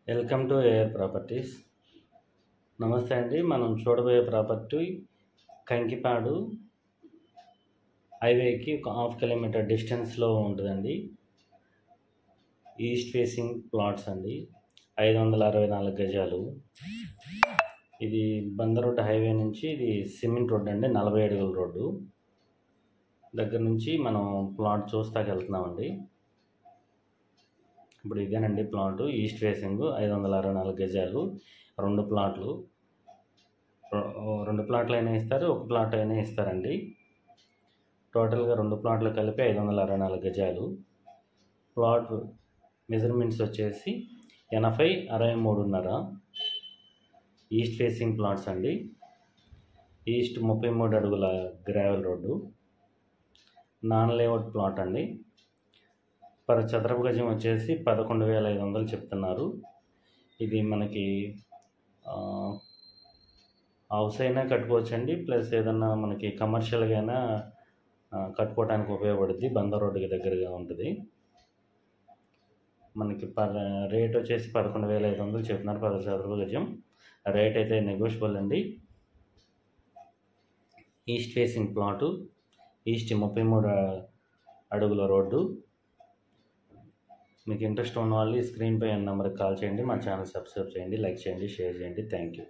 Welcome to AR properties. నమస్తే అండి. మనం చూడబోయే ప్రాపర్టీ కంకిపాడు హైవేకి ఒక 1/2 కిలోమీటర్ డిస్టెన్స్లో ఉంటుందండి. ఈస్ట్ ఫేసింగ్ ప్లాట్స్ అండి. 564 గజాలు. ఇది బందర్ రోడ్ హైవే నుంచి ఇది సిమెంట్ రోడ్ అండి, 40 అడుగుల రోడ్డు దగ్గర నుంచి మనం ప్లాట్ చూస్తాకి వెళ్తున్నామండి. ఇప్పుడు ఇదేనండి ప్లాట్. ఈస్ట్ ఫేసింగ్ 564 గజాలు, 2 ప్లాట్లు. 2 ప్లాట్లు అయినా ఇస్తారు, 1 ప్లాట్ అయినా ఇస్తారండి. టోటల్గా 2 ప్లాట్లు కలిపి 564 గజాలు. ప్లాట్ మెజర్మెంట్స్ వచ్చేసి 80, 63.5. ఈస్ట్ ఫేసింగ్ ప్లాట్స్ అండి. ఈస్ట్ 33 అడుగుల gravel road. Non layout plot అండి. పర్ చదరపు గజం వచ్చేసి 11,500 చెప్తున్నారు. ఇది మనకి హౌస్ అయినా కట్టుకోవచ్చండి, ప్లస్ ఏదన్నా మనకి కమర్షియల్గా అయినా కట్టుకోవడానికి ఉపయోగపడుద్ది. బందర్ రోడ్డుకి దగ్గరగా ఉంటుంది. మనకి రేట్ వచ్చేసి 11,500 చెప్తున్నారు 10 చదరపు గజం. రేట్ అయితే నెగోషియబుల్ అండి. ఈస్ట్ ఫేసింగ్ ప్లాటు, ఈస్ట్ 33 అడుగుల రోడ్డు. మీకు ఇంట్రెస్ట్ ఉన్న వాళ్ళు స్క్రీన్పై నెంబర్కి కాల్ చేయండి. మా ఛానల్ సబ్స్క్రైబ్ చేయండి, లైక్ చేయండి, షేర్ చేయండి. Thank you.